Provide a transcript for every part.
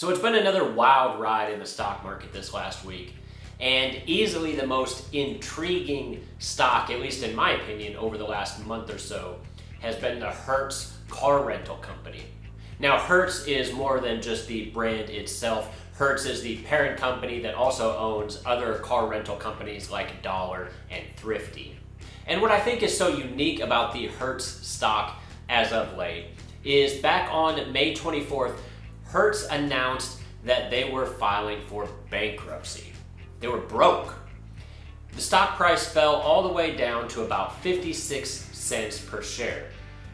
So it's been another wild ride in the stock market this last week, and easily the most intriguing stock, at least in my opinion, over the last month or so, has been the Hertz car rental company. Now, Hertz is more than just the brand itself. Hertz is the parent company that also owns other car rental companies like Dollar and Thrifty. And what I think is so unique about the Hertz stock as of late is back on May 24th, Hertz announced that they were filing for bankruptcy. They were broke. The stock price fell all the way down to about 56 cents per share.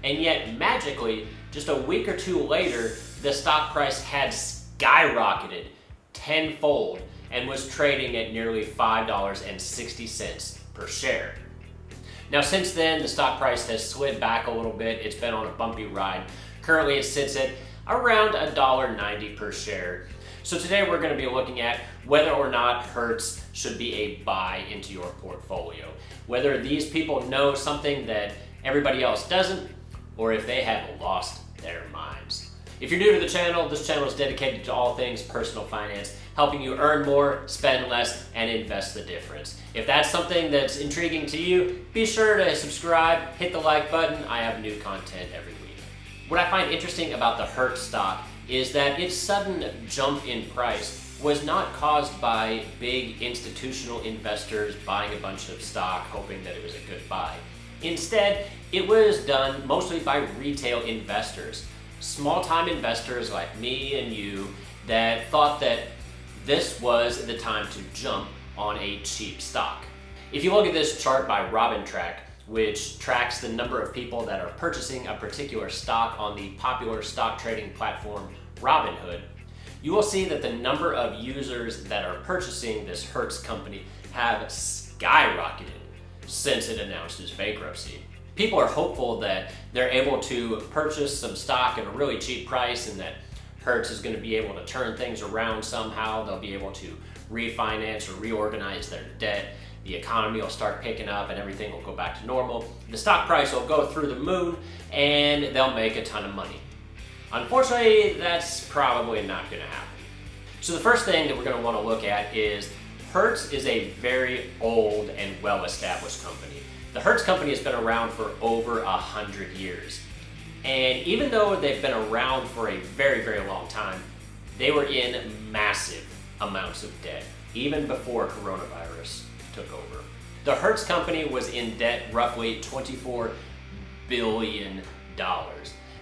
And yet, magically, just a week or two later, the stock price had skyrocketed tenfold and was trading at nearly $5.60 per share. Now, since then, the stock price has slid back a little bit. It's been on a bumpy ride. Currently, it sits at around $1.90 per share. So today we're going to be looking at whether or not Hertz should be a buy into your portfolio. Whether these people know something that everybody else doesn't, or if they have lost their minds. If you're new to the channel, this channel is dedicated to all things personal finance, helping you earn more, spend less, and invest the difference. If that's something that's intriguing to you, be sure to subscribe, hit the like button. I have new content every week. What I find interesting about the Hertz stock is that its sudden jump in price was not caused by big institutional investors buying a bunch of stock hoping that it was a good buy. Instead, it was done mostly by retail investors, small-time investors like me and you that thought that this was the time to jump on a cheap stock. If you look at this chart by RobinTrack, which tracks the number of people that are purchasing a particular stock on the popular stock trading platform Robinhood, you will see that the number of users that are purchasing this Hertz company have skyrocketed since it announced its bankruptcy. People are hopeful that they're able to purchase some stock at a really cheap price and that Hertz is going to be able to turn things around somehow. They'll be able to refinance or reorganize their debt. The economy will start picking up and everything will go back to normal. The stock price will go through the moon and they'll make a ton of money. Unfortunately, that's probably not going to happen. So the first thing that we're going to want to look at is Hertz is a very old and well-established company. The Hertz company has been around for over 100 years. And even though they've been around for a very, very long time, they were in massive amounts of debt, even before coronavirus took over. The Hertz company was in debt roughly $24 billion.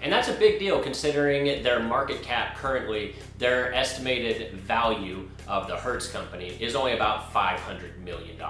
And that's a big deal considering their market cap currently, their estimated value of the Hertz company is only about $500 million.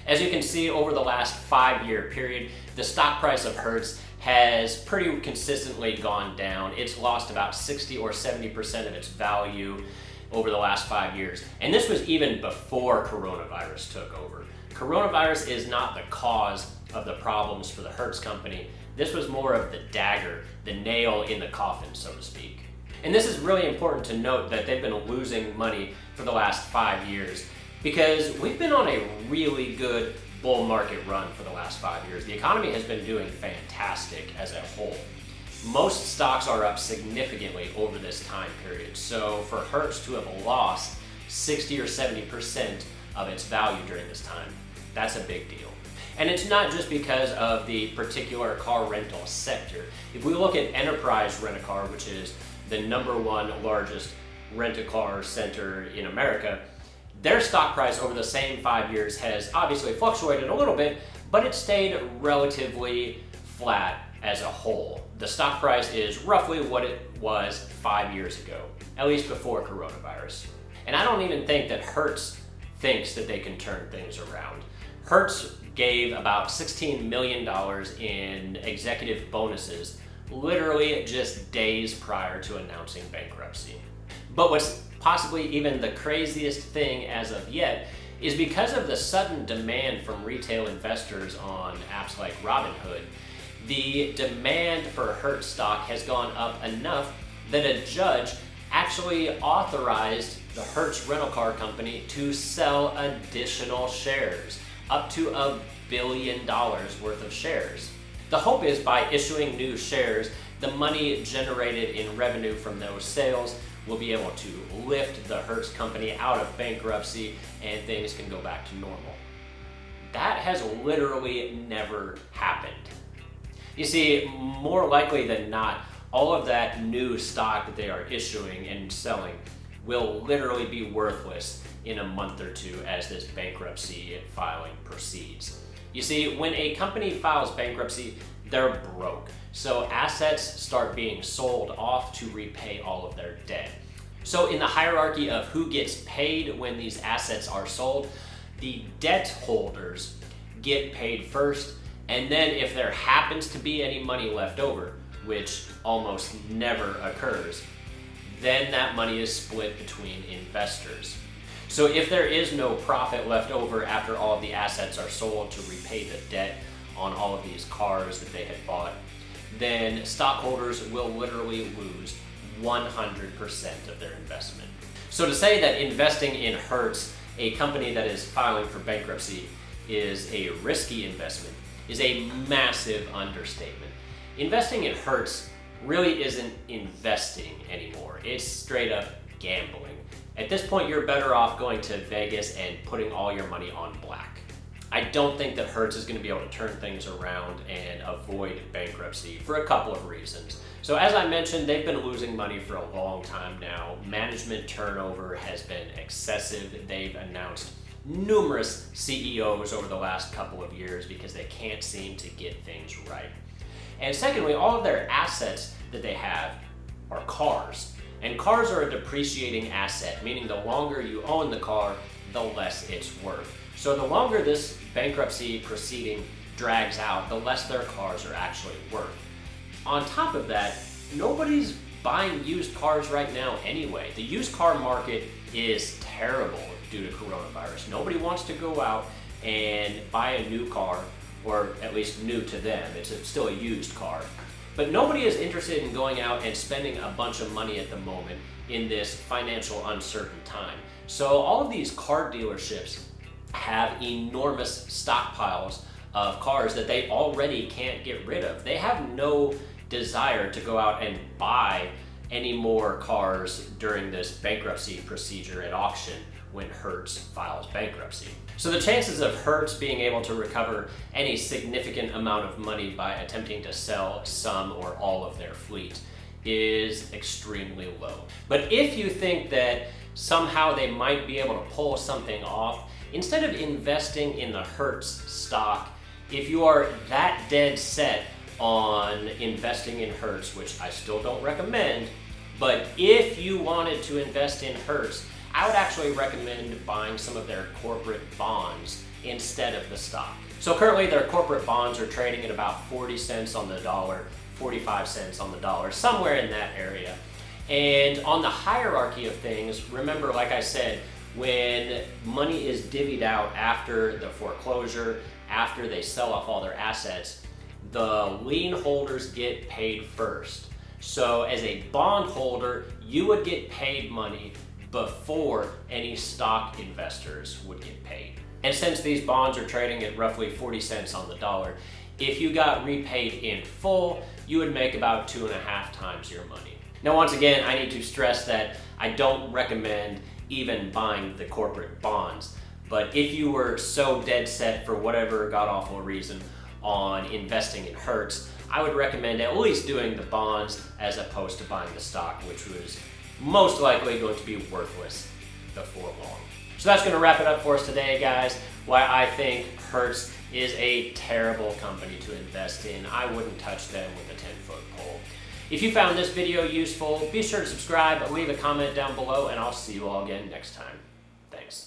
As you can see, over the last 5-year period, the stock price of Hertz has pretty consistently gone down. It's lost about 60 or 70% of its value over the last 5 years. And this was even before coronavirus took over. Coronavirus is not the cause of the problems for the Hertz company. This was more of the dagger, the nail in the coffin, so to speak. And this is really important to note that they've been losing money for the last 5 years because we've been on a really good bull market run for the last 5 years. The economy has been doing fantastic as a whole. Most stocks are up significantly over this time period. So for Hertz to have lost 60 or 70% of its value during this time, that's a big deal. And it's not just because of the particular car rental sector. If we look at Enterprise Rent-A-Car, which is the #1 largest rent-a-car center in America, their stock price over the same 5 years has obviously fluctuated a little bit, but it stayed relatively flat as a whole. The stock price is roughly what it was 5 years ago, at least before coronavirus. And I don't even think that Hertz thinks that they can turn things around. Hertz gave about $16 million in executive bonuses literally just days prior to announcing bankruptcy. But what's possibly even the craziest thing as of yet is because of the sudden demand from retail investors on apps like Robinhood, the demand for Hertz stock has gone up enough that a judge actually authorized the Hertz rental car company to sell additional shares, up to $1 billion worth of shares. The hope is by issuing new shares, the money generated in revenue from those sales will be able to lift the Hertz company out of bankruptcy and things can go back to normal. That has literally never happened. You see, more likely than not, all of that new stock that they are issuing and selling will literally be worthless in a month or two as this bankruptcy filing proceeds. You see, when a company files bankruptcy, they're broke. So assets start being sold off to repay all of their debt. So in the hierarchy of who gets paid when these assets are sold, the debt holders get paid first, and then if there happens to be any money left over, which almost never occurs, then that money is split between investors. So if there is no profit left over after all of the assets are sold to repay the debt on all of these cars that they had bought, then stockholders will literally lose 100% of their investment. So to say that investing in Hertz, a company that is filing for bankruptcy, is a risky investment is a massive understatement. Investing in Hertz really isn't investing anymore. It's straight up gambling. At this point, you're better off going to Vegas and putting all your money on black. I don't think that Hertz is going to be able to turn things around and avoid bankruptcy for a couple of reasons. So as I mentioned, they've been losing money for a long time now. Management turnover has been excessive. They've announced numerous CEOs over the last couple of years because they can't seem to get things right. And secondly, all of their assets that they have are cars. And cars are a depreciating asset, meaning the longer you own the car, the less it's worth. So the longer this bankruptcy proceeding drags out, the less their cars are actually worth. On top of that, nobody's buying used cars right now anyway. The used car market is terrible due to coronavirus. Nobody wants to go out and buy a new car, or at least new to them. It's still a used car. But nobody is interested in going out and spending a bunch of money at the moment in this financial uncertain time. So all of these car dealerships have enormous stockpiles of cars that they already can't get rid of. They have no desire to go out and buy any more cars during this bankruptcy procedure at auction when Hertz files bankruptcy. So the chances of Hertz being able to recover any significant amount of money by attempting to sell some or all of their fleet is extremely low. But if you think that somehow they might be able to pull something off, instead of investing in the Hertz stock, if you are that dead set on investing in Hertz, which I still don't recommend, but if you wanted to invest in Hertz, I would actually recommend buying some of their corporate bonds instead of the stock. So currently their corporate bonds are trading at about 40 cents on the dollar, 45 cents on the dollar, somewhere in that area. And on the hierarchy of things, remember, like I said, when money is divvied out after the foreclosure, after they sell off all their assets, the lien holders get paid first. So as a bond holder, you would get paid money before any stock investors would get paid. And since these bonds are trading at roughly 40 cents on the dollar, if you got repaid in full, you would make about 2.5 times your money. Now, once again, I need to stress that I don't recommend even buying the corporate bonds. But if you were so dead set for whatever god-awful reason on investing in Hertz, I would recommend at least doing the bonds as opposed to buying the stock, which was most likely going to be worthless before long. So that's going to wrap it up for us today, guys. Why I think Hertz is a terrible company to invest in. I wouldn't touch them with a 10-foot pole. If you found this video useful, be sure to subscribe, leave a comment down below, and I'll see you all again next time. Thanks.